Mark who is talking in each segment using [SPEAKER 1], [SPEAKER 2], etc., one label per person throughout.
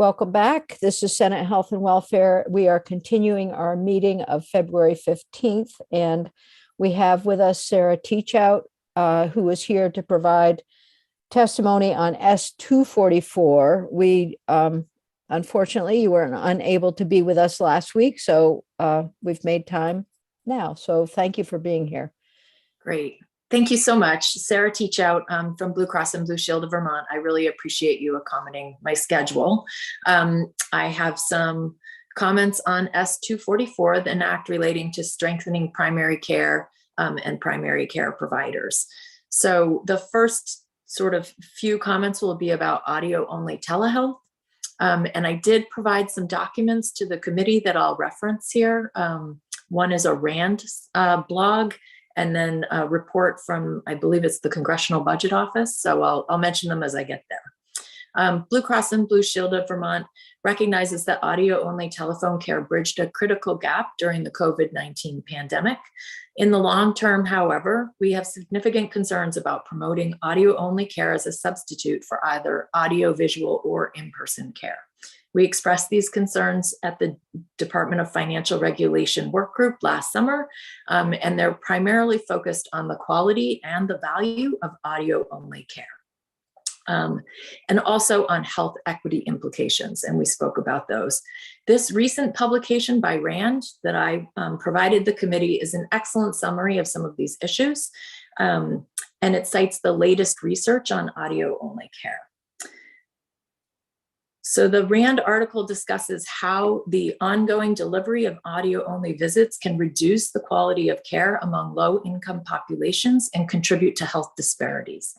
[SPEAKER 1] Welcome back. This is Senate Health and Welfare. We are continuing our meeting of February 15th, and we have with us Sarah Teachout, who is here to provide testimony on S-244. Unfortunately, you were unable to be with us last week, so we've made time now. So thank you for being here.
[SPEAKER 2] Great. Thank you so much. Sarah Teachout from Blue Cross and Blue Shield of Vermont. I really appreciate you accommodating my schedule. I have some comments on S-244, the act relating to strengthening primary care and primary care providers. So the first sort of few comments will be about audio-only telehealth. And I did provide some documents to the committee that I'll reference here. One is a RAND blog, and then a report from, I believe it's the Congressional Budget Office. So I'll mention them as I get there. Blue Cross and Blue Shield of Vermont recognizes that audio-only telephone care bridged a critical gap during the COVID-19 pandemic. In the long term, however, we have significant concerns about promoting audio-only care as a substitute for either audio-visual or in-person care. We expressed these concerns at the Department of Financial Regulation work group last summer, and they're primarily focused on the quality and the value of audio-only care. And also on health equity implications, and we spoke about those. This recent publication by RAND that I provided the committee is an excellent summary of some of these issues, and it cites the latest research on audio-only care. So the RAND article discusses how the ongoing delivery of audio-only visits can reduce the quality of care among low-income populations and contribute to health disparities.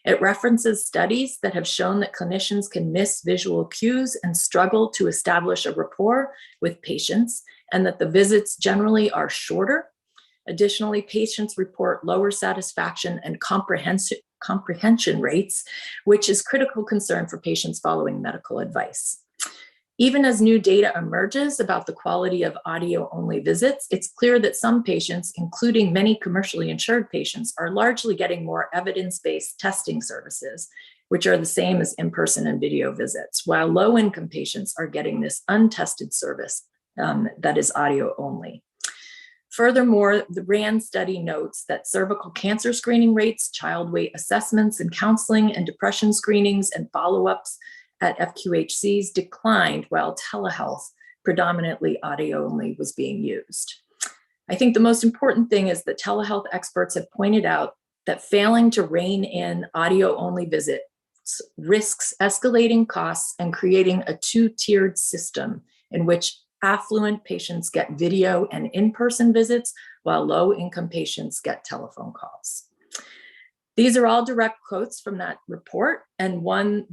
[SPEAKER 2] It references studies that have shown that clinicians can miss visual cues and struggle to establish a rapport with patients, and that the visits generally are shorter. Additionally, patients report lower satisfaction and comprehension rates, which is critical concern for patients following medical advice. Even as new data emerges about the quality of audio-only visits, it's clear that some patients, including many commercially insured patients, are largely getting more evidence-based testing services, which are the same as in-person and video visits, while low-income patients are getting this untested service that is audio-only. Furthermore, the RAND study notes that cervical cancer screening rates, child weight assessments and counseling, and depression screenings and follow-ups at FQHCs declined while telehealth, predominantly audio-only, was being used. I think the most important thing is that telehealth experts have pointed out that failing to rein in audio-only visits risks escalating costs and creating a two-tiered system in which affluent patients get video and in-person visits, while low-income patients get telephone calls. These are all direct quotes from that report, and one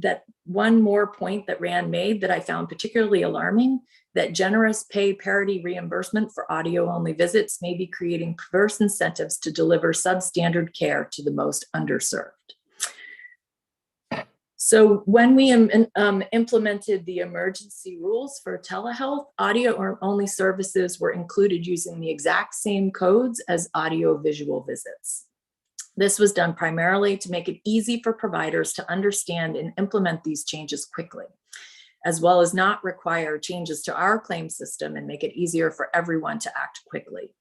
[SPEAKER 2] more point that RAND made that I found particularly alarming, that generous pay parity reimbursement for audio-only visits may be creating perverse incentives to deliver substandard care to the most underserved. So when we implemented the emergency rules for telehealth, audio-only services were included using the exact same codes as audio-visual visits. This was done primarily to make it easy for providers to understand and implement these changes quickly, as well as not require changes to our claim system and make it easier for everyone to act quickly.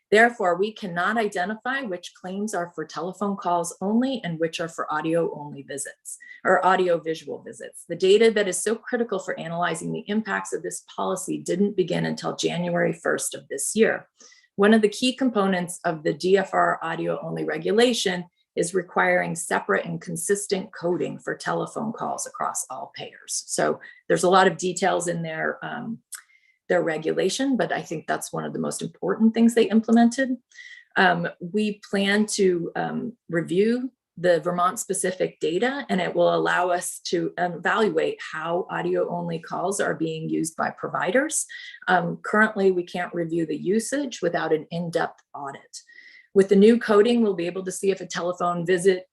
[SPEAKER 2] Therefore, we cannot identify which claims are for telephone calls only and which are for audio-only visits or audio-visual visits. The data that is so critical for analyzing the impacts of this policy didn't begin until January 1st of this year. One of the key components of the DFR audio-only regulation is requiring separate and consistent coding for telephone calls across all payers. So there's a lot of details in their regulation, but I think that's one of the most important things they implemented. We plan to review the Vermont specific data, and it will allow us to evaluate how audio-only calls are being used by providers. Currently, we can't review the usage without an in-depth audit. With the new coding, we'll be able to see if a telephone visit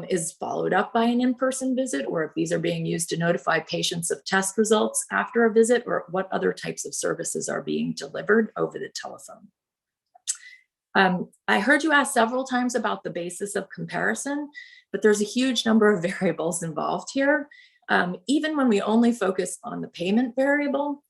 [SPEAKER 2] is followed up by an in-person visit, or if these are being used to notify patients of test results after a visit, or what other types of services are being delivered over the telephone. I heard you ask several times about the basis of comparison, but there's a huge number of variables involved here. Even when we only focus on the payment variable,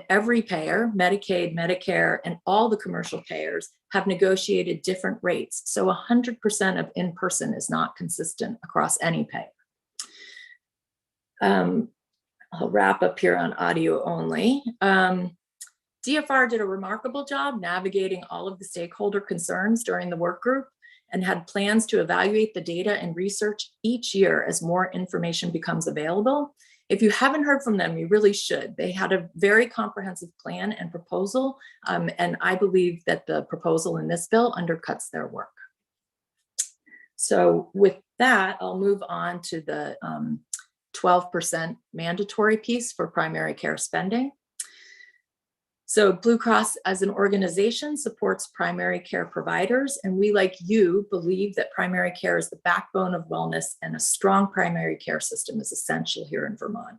[SPEAKER 2] every payer, Medicaid, Medicare, and all the commercial payers have negotiated different rates. So 100% of in-person is not consistent across any payer. I'll wrap up here on audio only. DFR did a remarkable job navigating all of the stakeholder concerns during the work group and had plans to evaluate the data and research each year as more information becomes available. If you haven't heard from them, you really should. They had a very comprehensive plan and proposal, and I believe that the proposal in this bill undercuts their work. So with that, I'll move on to the 12% mandatory piece for primary care spending. So Blue Cross as an organization supports primary care providers, and we, like you, believe that primary care is the backbone of wellness, and a strong primary care system is essential here in Vermont.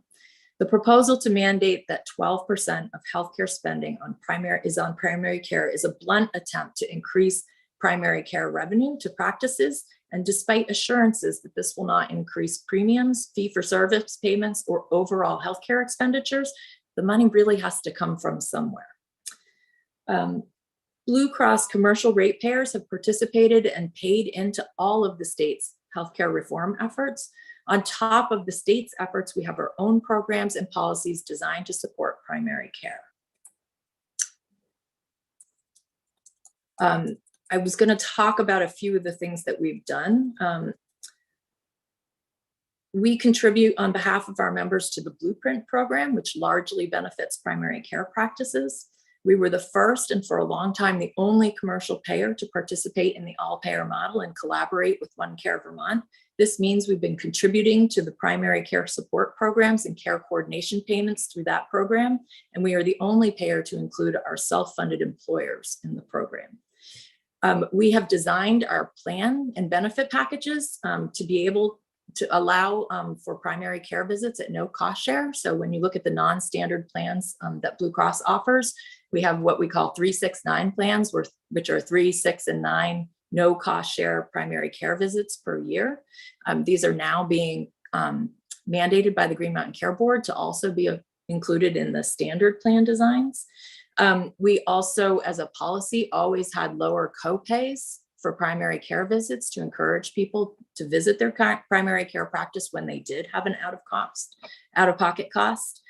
[SPEAKER 2] The proposal to mandate that 12% of healthcare spending on primary care is a blunt attempt to increase primary care revenue to practices, and despite assurances that this will not increase premiums, fee-for-service payments, or overall healthcare expenditures, the money really has to come from somewhere. Blue Cross commercial ratepayers have participated and paid into all of the state's healthcare reform efforts. On top of the state's efforts, we have our own programs and policies designed to support primary care. I was going to talk about a few of the things that we've done. We contribute on behalf of our members to the Blueprint program, which largely benefits primary care practices. We were the first, and for a long time, the only commercial payer to participate in the all-payer model and collaborate with OneCare Vermont. This means we've been contributing to the primary care support programs and care coordination payments through that program, and we are the only payer to include our self-funded employers in the program. We have designed our plan and benefit packages to be able to allow for primary care visits at no cost share. So when you look at the non-standard plans that Blue Cross offers, we have what we call 3, 6, 9 plans, which are 3, 6, and 9 no cost share primary care visits per year. These are now being mandated by the Green Mountain Care Board to also be included in the standard plan designs. We also, as a policy, always had lower copays for primary care visits to encourage people to visit their primary care practice when they did have an out-of-pocket cost.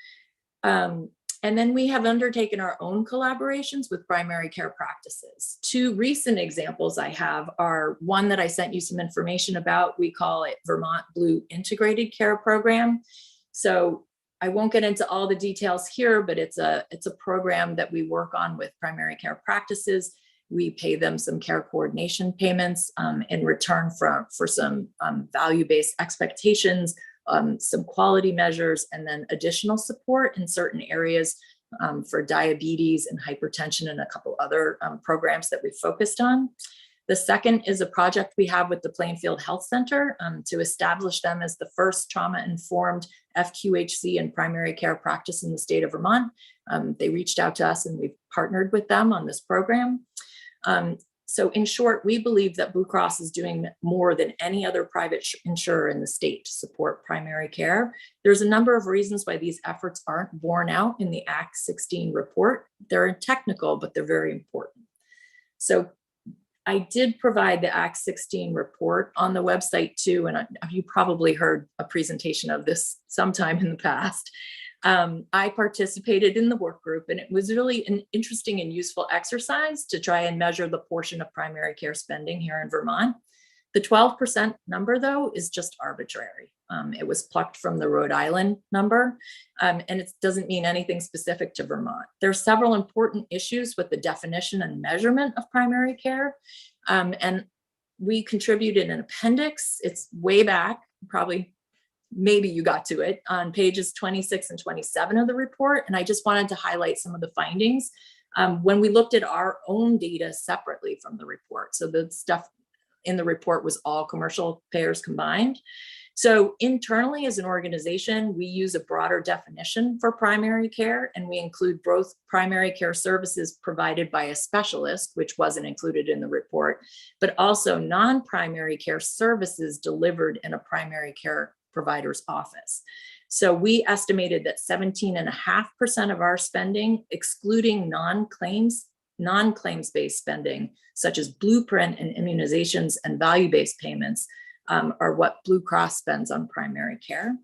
[SPEAKER 2] And then we have undertaken our own collaborations with primary care practices. 2 recent examples I have are one that I sent you some information about. We call it Vermont Blue Integrated Care Program. So I won't get into all the details here, but it's a program that we work on with primary care practices. We pay them some care coordination payments in return for some value-based expectations, some quality measures, and then additional support in certain areas for diabetes and hypertension and a couple other programs that we focused on. The second is a project we have with the Plainfield Health Center to establish them as the first trauma-informed FQHC and primary care practice in the state of Vermont. They reached out to us and we've partnered with them on this program. So in short, we believe that Blue Cross is doing more than any other private insurer in the state to support primary care. There's a number of reasons why these efforts aren't borne out in the Act 16 report. They're technical, but they're very important. So I did provide the Act 16 report on the website too, and you probably heard a presentation of this sometime in the past. I participated in the work group, and it was really an interesting and useful exercise to try and measure the portion of primary care spending here in Vermont. The 12% number, though, is just arbitrary. It was plucked from the Rhode Island number, and it doesn't mean anything specific to Vermont. There are several important issues with the definition and measurement of primary care, and we contributed an appendix. It's way back, maybe you got to it, on pages 26 and 27 of the report. And I just wanted to highlight some of the findings when we looked at our own data separately from the report. So the stuff in the report was all commercial payers combined. So internally as an organization, we use a broader definition for primary care, and we include both primary care services provided by a specialist, which wasn't included in the report, but also non-primary care services delivered in a primary care provider's office. So we estimated that 17.5% of our spending, excluding non-claims-based spending, such as blueprint and immunizations and value-based payments, are what Blue Cross spends on primary care.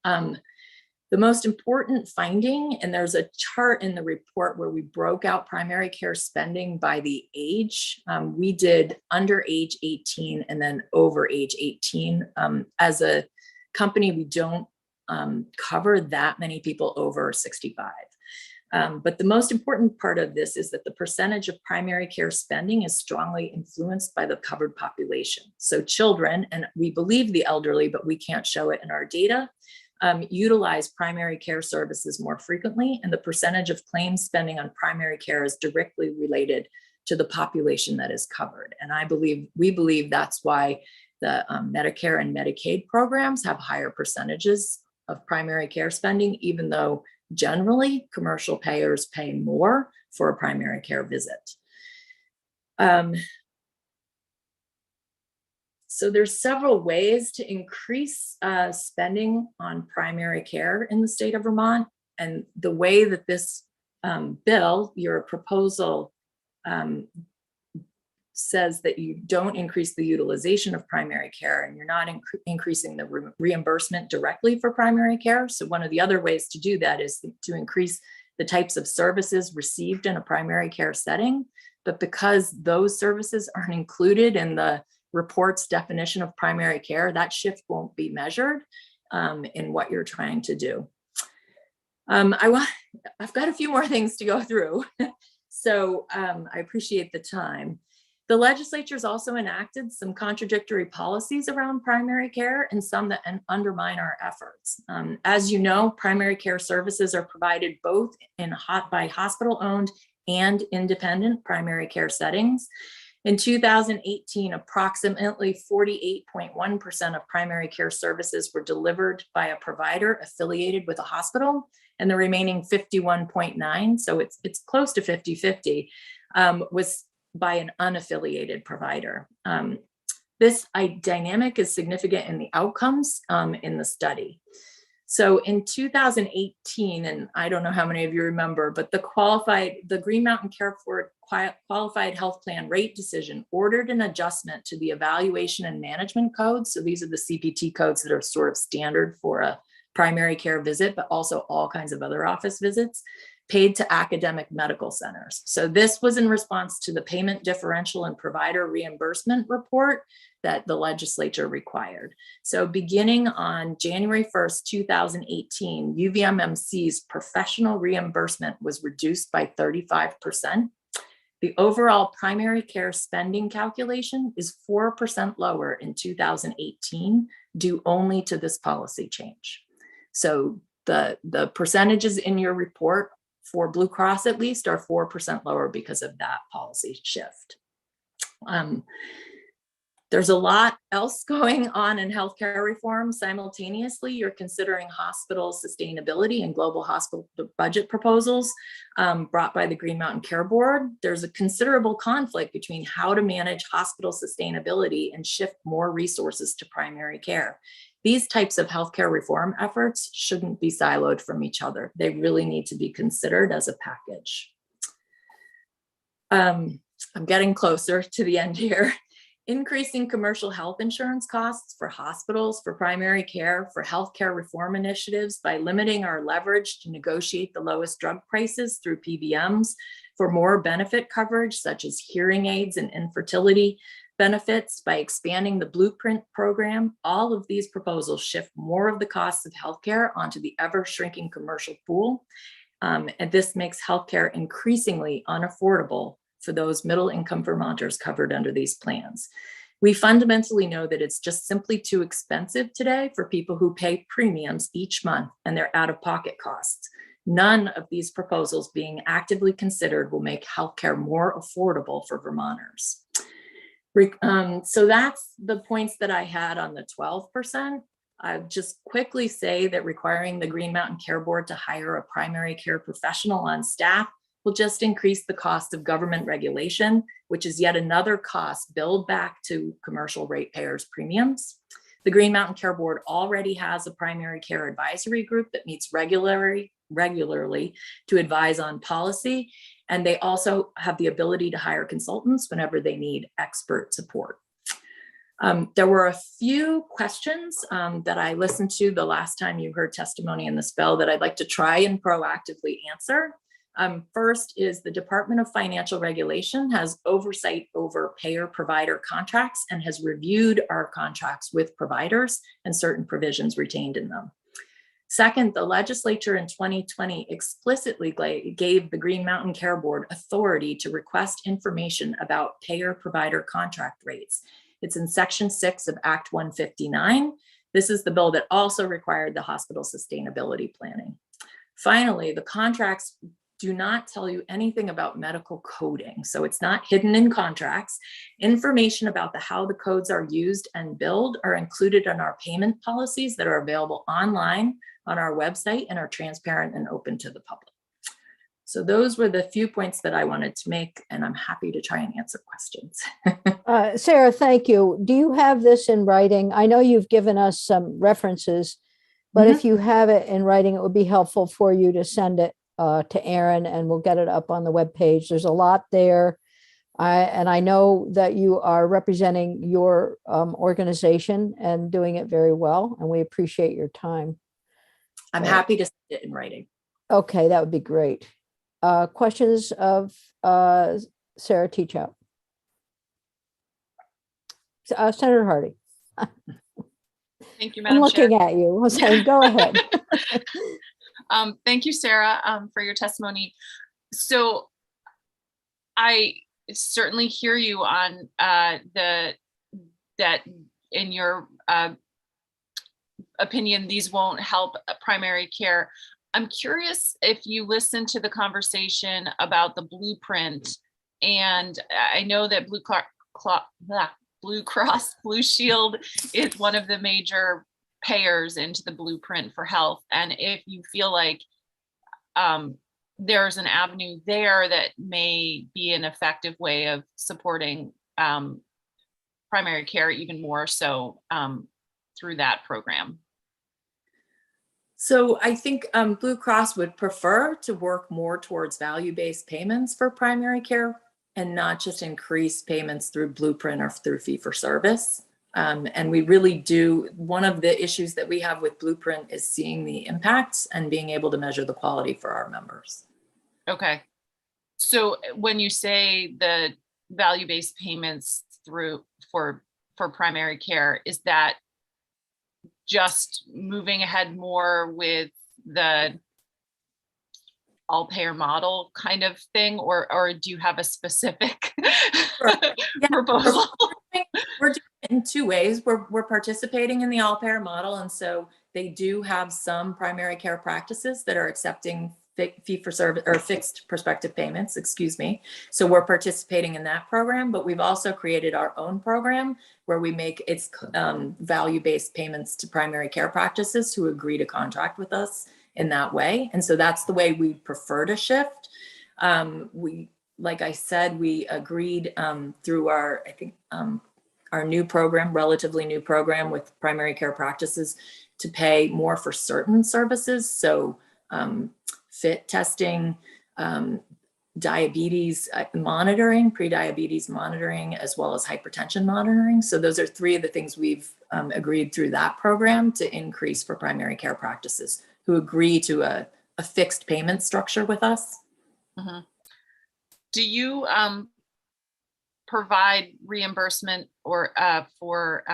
[SPEAKER 2] The most important finding, and there's a chart in the report where we broke out primary care spending by the age. We did under age 18 and then over age 18. As a company, we don't cover that many people over 65. But the most important part of this is that the percentage of primary care spending is strongly influenced by the covered population. So children, and we believe the elderly, but we can't show it in our data, utilize primary care services more frequently, and the percentage of claims spending on primary care is directly related to the population that is covered. And we believe that's why the Medicare and Medicaid programs have higher percentages of primary care spending, even though generally commercial payers pay more for a primary care visit. So there's several ways to increase spending on primary care in the state of Vermont. And the way that this bill, your proposal, says that you don't increase the utilization of primary care and you're not increasing the reimbursement directly for primary care. So one of the other ways to do that is to increase the types of services received in a primary care setting. But because those services aren't included in the report's definition of primary care, that shift won't be measured in what you're trying to do. I've got a few more things to go through. So I appreciate the time. The legislature's also enacted some contradictory policies around primary care and some that undermine our efforts. As you know, primary care services are provided both by hospital-owned and independent primary care settings. In 2018, approximately 48.1% of primary care services were delivered by a provider affiliated with a hospital, and the remaining 51.9%, so it's close to 50-50, was by an unaffiliated provider. This dynamic is significant in the outcomes in the study. So in 2018, and I don't know how many of you remember, but the Green Mountain Care Board Qualified Health Plan rate decision ordered an adjustment to the evaluation and management codes. So these are the CPT codes that are sort of standard for a primary care visit, but also all kinds of other office visits paid to academic medical centers. So this was in response to the payment differential and provider reimbursement report that the legislature required. So beginning on January 1st, 2018, UVMMC's professional reimbursement was reduced by 35%. The overall primary care spending calculation is 4% lower in 2018 due only to this policy change. So the percentages in your report for Blue Cross at least are 4% lower because of that policy shift. There's a lot else going on in healthcare reform. Simultaneously, you're considering hospital sustainability and global hospital budget proposals brought by the Green Mountain Care Board. There's a considerable conflict between how to manage hospital sustainability and shift more resources to primary care. These types of healthcare reform efforts shouldn't be siloed from each other. They really need to be considered as a package. I'm getting closer to the end here. Increasing commercial health insurance costs for hospitals, for primary care, for healthcare reform initiatives by limiting our leverage to negotiate the lowest drug prices through PBMs, for more benefit coverage such as hearing aids and infertility benefits by expanding the Blueprint program. All of these proposals shift more of the costs of healthcare onto the ever-shrinking commercial pool. And this makes healthcare increasingly unaffordable for those middle-income Vermonters covered under these plans. We fundamentally know that it's just simply too expensive today for people who pay premiums each month and their out-of-pocket costs. None of these proposals being actively considered will make healthcare more affordable for Vermonters. So that's the points that I had on the 12%. I'll just quickly say that requiring the Green Mountain Care Board to hire a primary care professional on staff will just increase the cost of government regulation, which is yet another cost billed back to commercial ratepayers' premiums. The Green Mountain Care Board already has a primary care advisory group that meets regularly to advise on policy. And they also have the ability to hire consultants whenever they need expert support. There were a few questions that I listened to the last time you heard testimony in this bill that I'd like to try and proactively answer. First is the Department of Financial Regulation has oversight over payer-provider contracts and has reviewed our contracts with providers and certain provisions retained in them. Second, the legislature in 2020 explicitly gave the Green Mountain Care Board authority to request information about payer-provider contract rates. It's in Section 6 of Act 159. This is the bill that also required the hospital sustainability planning. Finally, the contracts do not tell you anything about medical coding, so it's not hidden in contracts. Information about how the codes are used and billed are included in our payment policies that are available online on our website and are transparent and open to the public. So those were the few points that I wanted to make, and I'm happy to try and answer questions.
[SPEAKER 1] Sarah, thank you. Do you have this in writing? I know you've given us some references, but if you have it in writing, it would be helpful for you to send it to Aaron, and we'll get it up on the webpage. There's a lot there. And I know that you are representing your organization and doing it very well, and we appreciate your time.
[SPEAKER 2] I'm happy to send it in writing.
[SPEAKER 1] Okay, that would be great. Questions of Sarah Teachout? Senator Hardy.
[SPEAKER 3] Thank you, Madam
[SPEAKER 1] I'm looking
[SPEAKER 3] Chair.
[SPEAKER 1] at you. I'm saying, go ahead.
[SPEAKER 3] Thank you, Sarah, for your testimony. So I certainly hear you on that in your opinion, these won't help primary care. I'm curious if you listen to the conversation about the blueprint, and I know that Blue Cross Blue Shield is one of the major payers into the blueprint for health. And if you feel like there's an avenue there that may be an effective way of supporting primary care even more so through that program.
[SPEAKER 2] So I think Blue Cross would prefer to work more towards value-based payments for primary care and not just increase payments through Blueprint or through fee-for-service. And we really do, one of the issues that we have with Blueprint is seeing the impacts and being able to measure the quality for our members.
[SPEAKER 3] Okay. So when you say the value-based payments for primary care, is that just moving ahead more with the all payer model kind of thing, or do you have a specific proposal?
[SPEAKER 2] We're doing it in two ways. We're participating in the all payer model, and so they do have some primary care practices that are accepting fee for service or fixed prospective payments, excuse me. So we're participating in that program, but we've also created our own program where we make its value-based payments to primary care practices who agree to contract with us in that way. And so that's the way we prefer to shift. Like I said, we agreed through our, I think, our new program, relatively new program with primary care practices to pay more for certain services. So fit testing, diabetes monitoring, pre-diabetes monitoring, as well as hypertension monitoring. So those are three of the things we've agreed through that program to increase for primary care practices who agree to a fixed payment structure with us.
[SPEAKER 3] Mm-hmm. Do you provide reimbursement or for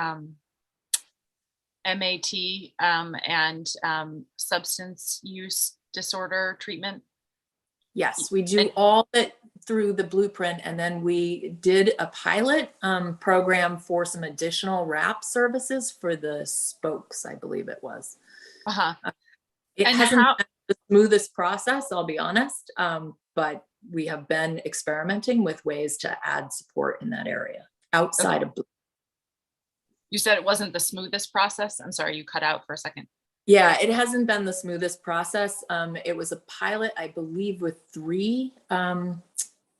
[SPEAKER 3] MAT and substance use disorder treatment?
[SPEAKER 2] Yes, we do all that through the Blueprint, and then we did a pilot program for some additional wrap services for the spokes, I believe it was. It hasn't been the smoothest process, I'll be honest, but we have been experimenting with ways to add support in that area outside of Blueprint.
[SPEAKER 3] You said it wasn't the smoothest process? I'm sorry, you cut out for a second.
[SPEAKER 2] Yeah, it hasn't been the smoothest process. It was a pilot, I believe, with 3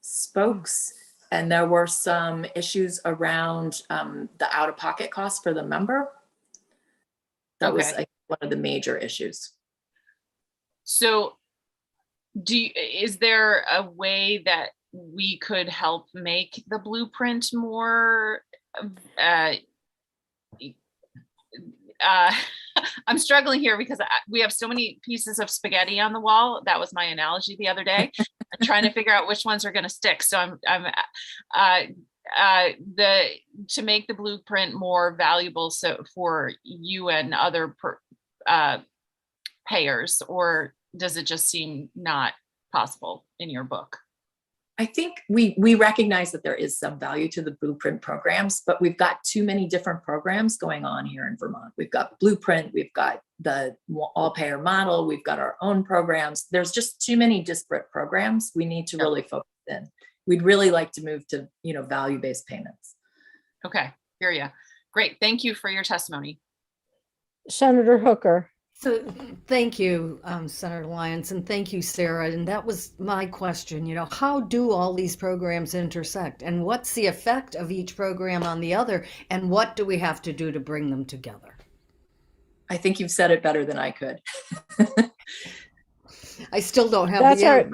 [SPEAKER 2] spokes, and there were some issues around the out-of-pocket costs for the member. That was
[SPEAKER 3] Okay.
[SPEAKER 2] one of the major issues.
[SPEAKER 3] So is there a way that we could help make the blueprint more, uh, I'm struggling here because we have so many pieces of spaghetti on the wall. That was my analogy the other day. I'm trying to figure out which ones are going to stick. So to make the blueprint more valuable so for you and other payers, or does it just seem not possible in your book?
[SPEAKER 2] I think we recognize that there is some value to the blueprint programs, but we've got too many different programs going on here in Vermont. We've got blueprint, we've got the all payer model, we've got our own programs. There's just too many disparate programs. We need to really focus in. We'd really like to move to, value-based payments.
[SPEAKER 3] Okay, hear ya. Great, thank you for your testimony.
[SPEAKER 1] Senator Hooker.
[SPEAKER 4] So thank you, Senator Lyons, and thank you, Sarah. And that was my question, how do all these programs intersect, and what's the effect of each program on the other, and what do we have to do to bring them together?
[SPEAKER 2] I think you've said it better than I could.
[SPEAKER 4] I still don't have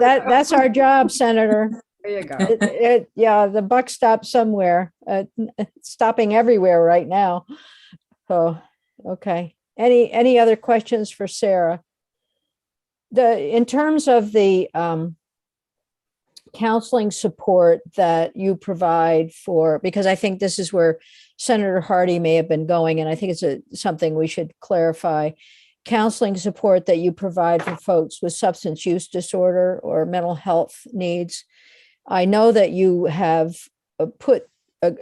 [SPEAKER 1] That's our job, Senator.
[SPEAKER 4] There you go.
[SPEAKER 1] Yeah, the buck stops somewhere. It's stopping everywhere right now. So, okay. Any other questions for Sarah? In terms of the counseling support that you provide because I think this is where Senator Hardy may have been going, and I think it's something we should clarify. Counseling support that you provide for folks with substance use disorder or mental health needs. I know that you have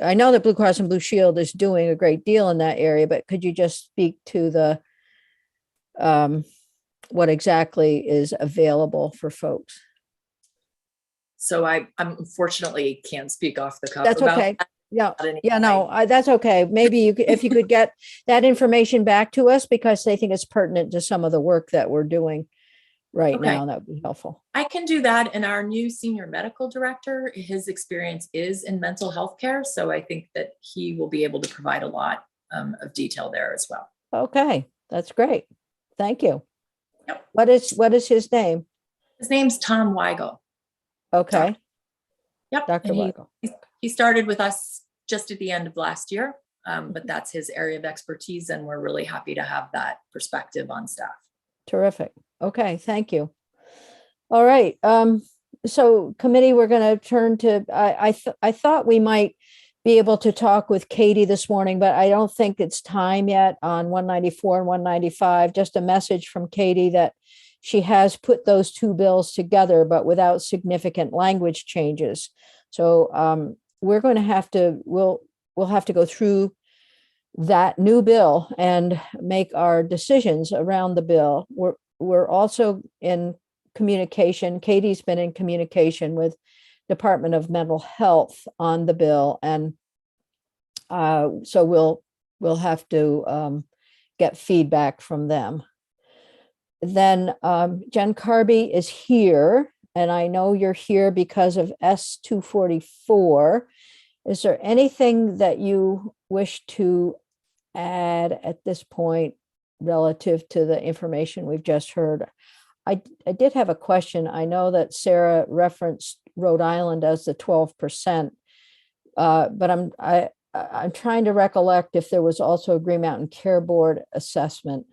[SPEAKER 1] I know that Blue Cross and Blue Shield is doing a great deal in that area, but could you just speak to the what exactly is available for folks?
[SPEAKER 2] So I unfortunately can't speak off the cuff.
[SPEAKER 1] That's okay.
[SPEAKER 2] That.
[SPEAKER 1] That's okay. Maybe if you could get that information back to us, because I think it's pertinent to some of the work that we're doing right now, that would be helpful.
[SPEAKER 2] I can do that. And our new senior medical director, his experience is in mental health care. So I think that he will be able to provide a lot of detail there as well.
[SPEAKER 1] Okay, that's great. Thank you.
[SPEAKER 2] Yep.
[SPEAKER 1] What is his name?
[SPEAKER 2] His name's Tom Weigel.
[SPEAKER 1] Okay.
[SPEAKER 2] Yep.
[SPEAKER 1] Dr. Weigel.
[SPEAKER 2] He started with us just at the end of last year, but that's his area of expertise. And we're really happy to have that perspective on staff.
[SPEAKER 1] Terrific. Okay, thank you. All right. So committee, we're going to turn to, I thought we might be able to talk with Katie this morning, but I don't think it's time yet on 194 and 195. Just a message from Katie that she has put those two bills together, but without significant language changes. So we're going to have to, we'll have to go through that new bill and make our decisions around the bill. We're also in communication. Katie's been in communication with Department of Mental Health on the bill, and so we'll have to get feedback from them. Then Jen Carby is here, and I know you're here because of S-244. Is there anything that you wish to add at this point relative to the information we've just heard? I did have a question. I know that Sarah referenced Rhode Island as the 12%, but I'm trying to recollect if there was also a Green Mountain Care Board assessment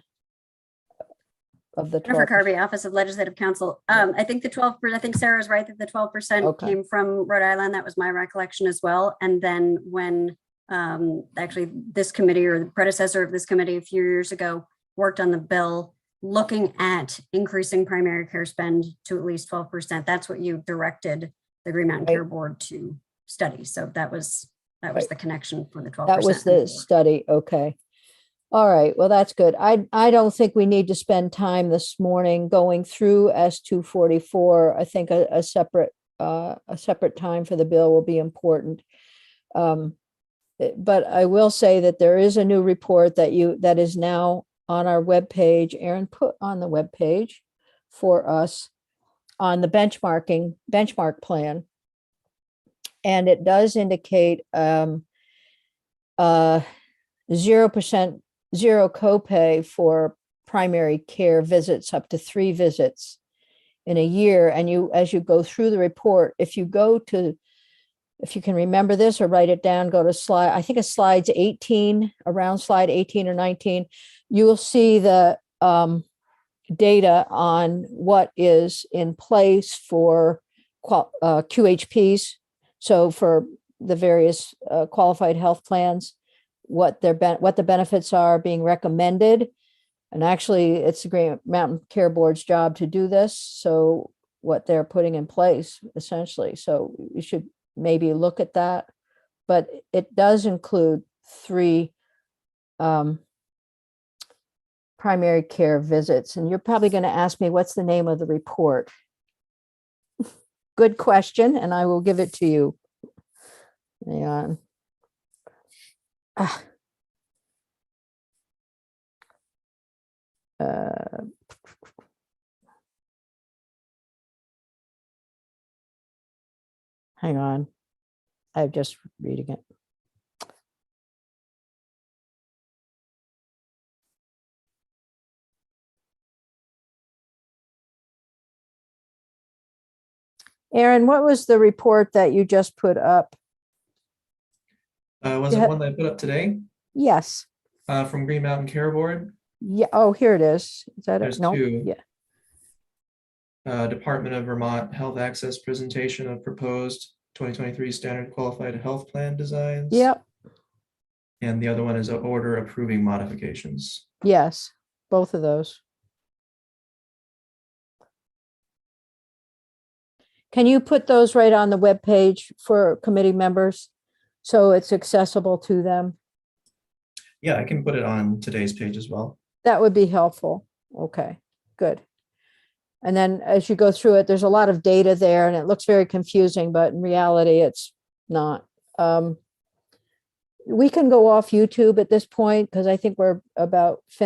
[SPEAKER 1] of the 12%.
[SPEAKER 5] Jennifer Carby, Office of Legislative Counsel. I think the 12%, I think Sarah's right that the 12% came from Rhode Island. That was my recollection as well. And then when actually this committee, or the predecessor of this committee a few years ago, worked on the bill looking at increasing primary care spend to at least 12%. That's what you directed the Green Mountain Care Board to study. So that was the connection for the 12%.
[SPEAKER 1] That was the study. Okay. All right. Well, that's good. I don't think we need to spend time this morning going through S-244. I think a separate time for the bill will be important. But I will say that there is a new report that is now on our webpage. Aaron put on the webpage for us on the benchmark plan. And it does indicate 0% zero copay for primary care visits, up to 3 visits in a year. And you, as you go through the report, if you can remember this or write it down, go to slide, I think it's slides 18, around slide 18 or 19, you will see the data on what is in place for QHPs. So for the various qualified health plans, what the benefits are being recommended. And actually, it's the Green Mountain Care Board's job to do this. So what they're putting in place, essentially. So you should maybe look at that. But it does include 3 primary care visits. And you're probably going to ask me, what's the name of the report? Good question, and I will give it to you. Hang on. Hang on. I'm just reading it. Aaron, what was the report that you just put up?
[SPEAKER 6] Was it one that I put up today?
[SPEAKER 1] Yes.
[SPEAKER 6] From Green Mountain Care Board?
[SPEAKER 1] Yeah. Oh, here it is. Is that
[SPEAKER 6] There's
[SPEAKER 1] it? No.
[SPEAKER 6] 2.
[SPEAKER 1] Yeah.
[SPEAKER 6] Department of Vermont Health Access presentation of proposed 2023 standard qualified health plan designs.
[SPEAKER 1] Yep.
[SPEAKER 6] And the other one is an order approving modifications.
[SPEAKER 1] Yes. Both of those. Can you put those right on the webpage for committee members so it's accessible to them?
[SPEAKER 6] Yeah, I can put it on today's page as well.
[SPEAKER 1] That would be helpful. Okay, good. And then as you go through it, there's a lot of data there and it looks very confusing, but in reality, it's not. We can go off YouTube at this point because I think we're about finished.